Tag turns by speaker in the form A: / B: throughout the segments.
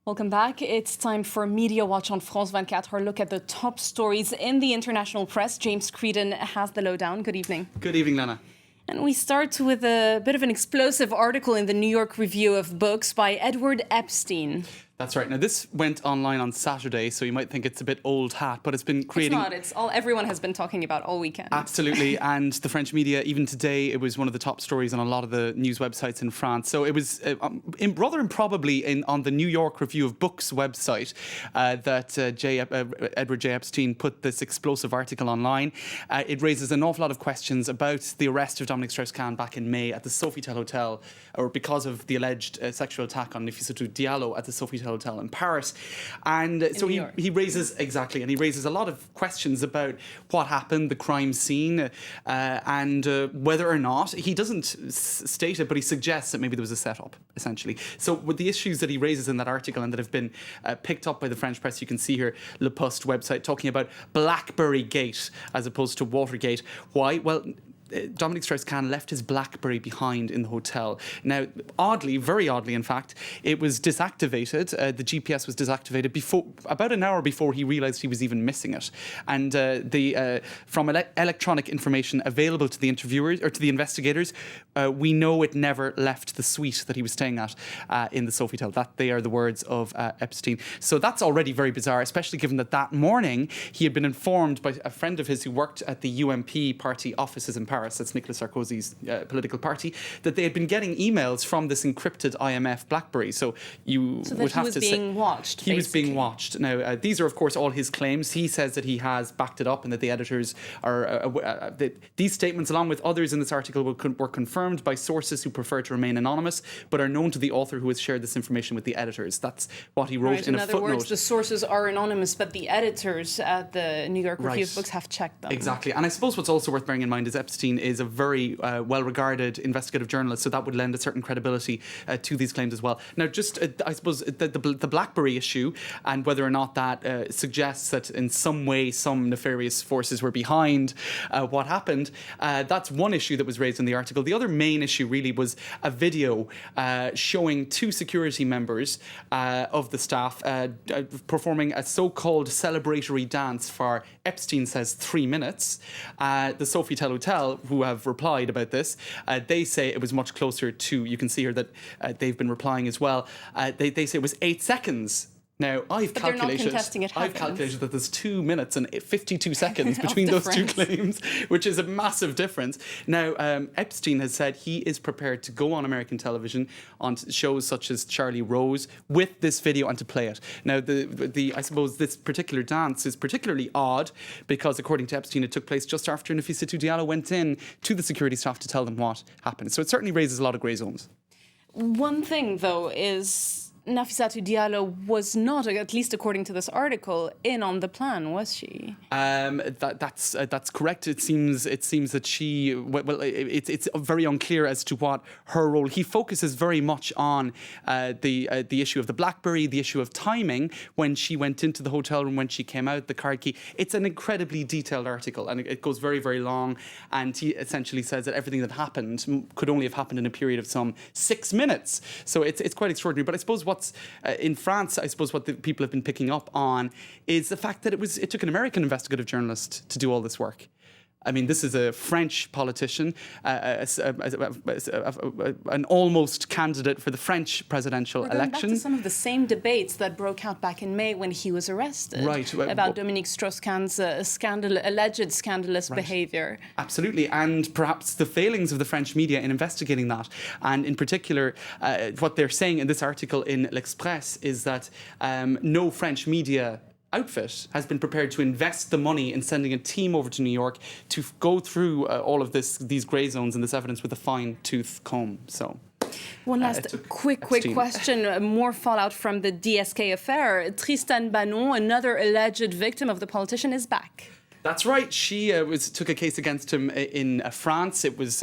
A: Welcome back. It's time for Media Watch on France 24. Our look at the top stories in the international press. James Creedon has the lowdown. Good evening.
B: Good evening, Lana.
A: And we start with a bit of an explosive article in the New York Review of Books by Edward Epstein.
B: That's right. Now, this went online on Saturday, so you might think it's a bit old hat, but it's been creating...
A: It's not. It's all everyone has been talking about all weekend.
B: Absolutely. And the French media, even today, it was one of the top stories on a lot of the news websites in France. So it was rather improbably on the New York Review of Books website that Edward J. Epstein put this explosive article online. It raises an awful lot of questions about the arrest of Dominique Strauss-Kahn back in May at the Sofitel Hotel, or because of the alleged sexual attack on Nafissatou Diallo at the Sofitel Hotel in Paris. And so he raises a lot of questions about what happened, the crime scene, and whether or not, he doesn't state it, but he suggests that maybe there was a setup, essentially. So with the issues that he raises in that article and that have been picked up by the French press, you can see here Le Poste website talking about BlackBerry Gate as opposed to Watergate. Why? Well, Dominique Strauss-Kahn left his BlackBerry behind in the hotel. Now, oddly, very oddly, in fact, it was deactivated. The GPS was deactivated about an hour before he realised he was even missing it. And from electronic information available to the interviewers or to the investigators, we know it never left the suite that he was staying at in the Sofitel. They are the words of Epstein. So that's already very bizarre, especially given that morning he had been informed by a friend of his who worked at the UMP party offices in Paris, that's Nicolas Sarkozy's political party, that they had been getting emails from this encrypted IMF BlackBerry. So would have to say
A: he was being watched.
B: He was being watched. Now, these are, of course, all his claims. He says that he has backed it up and that the editors are... these statements, along with others in this article, were confirmed by sources who prefer to remain anonymous, but are known to the author who has shared this information with the editors. That's what he wrote in a footnote.
A: In other words, the sources are anonymous, but the editors at the New York Review of Books have checked them.
B: Exactly. And I suppose what's also worth bearing in mind is Epstein is a very well-regarded investigative journalist, so that would lend a certain credibility to these claims as well. Now, just I suppose the BlackBerry issue and whether or not that suggests that in some way some nefarious forces were behind what happened, that's one issue that was raised in the article. The other main issue really was a video showing two security members of the staff performing a so-called celebratory dance for, Epstein says, 3 minutes. The Sofitel Hotel, who have replied about this, they say it was much closer to, you can see here that they've been replying as well, they say it was 8 seconds. Now, I've calculated that there's 2 minutes and 52 seconds between those two claims, which is a massive difference. Now, Epstein has said he is prepared to go on American television on shows such as Charlie Rose with this video and to play it. Now, I suppose this particular dance is particularly odd because, according to Epstein, it took place just after Nafissatou Diallo went in to the security staff to tell them what happened. So it certainly raises a lot of grey zones.
A: One thing, though, is Nafissatou Diallo was not, at least according to this article, in on the plan, was she?
B: That's correct. It seems that she. Well, it's very unclear as to what her role. He focuses very much on the issue of the BlackBerry, the issue of timing when she went into the hotel room, when she came out, the card key. It's an incredibly detailed article, and it goes very, very long. And he essentially says that everything that happened could only have happened in a period of some 6 minutes. So it's quite extraordinary. But I suppose in France, I suppose what the people have been picking up on is the fact that it took an American investigative journalist to do all this work. I mean, this is a French politician, an almost candidate for the French presidential election.
A: Back to some of the same debates that broke out back in May when he was arrested,
B: right?
A: About Dominique Strauss-Kahn's alleged scandalous behaviour.
B: Absolutely, and perhaps the failings of the French media in investigating that, and in particular, what they're saying in this article in L'Express is that no French media outfit has been prepared to invest the money in sending a team over to New York to go through all of these grey zones and this evidence with a fine-tooth comb. So,
A: one last quick question. More fallout from the DSK affair. Tristan Banon, another alleged victim of the politician, is back.
B: That's right. She took a case against him in France. It was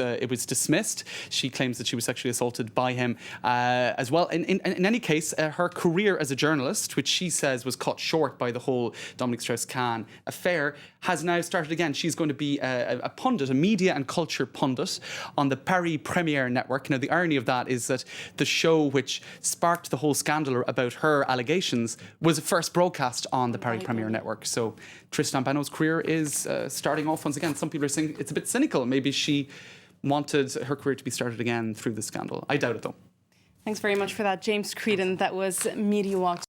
B: dismissed. She claims that she was sexually assaulted by him as well. In any case, her career as a journalist, which she says was cut short by the whole Dominic Strauss-Kahn affair, has now started again. She's going to be a pundit, a media and culture pundit on the Paris Premiere Network. Now, the irony of that is that the show which sparked the whole scandal about her allegations was first broadcast on the Paris Premiere Network. So Tristan Bano's career is starting off once again. Some people are saying it's a bit cynical. Maybe she wanted her career to be started again through the scandal. I doubt it, though.
A: Thanks very much for that, James Creedon. That was Media Watch.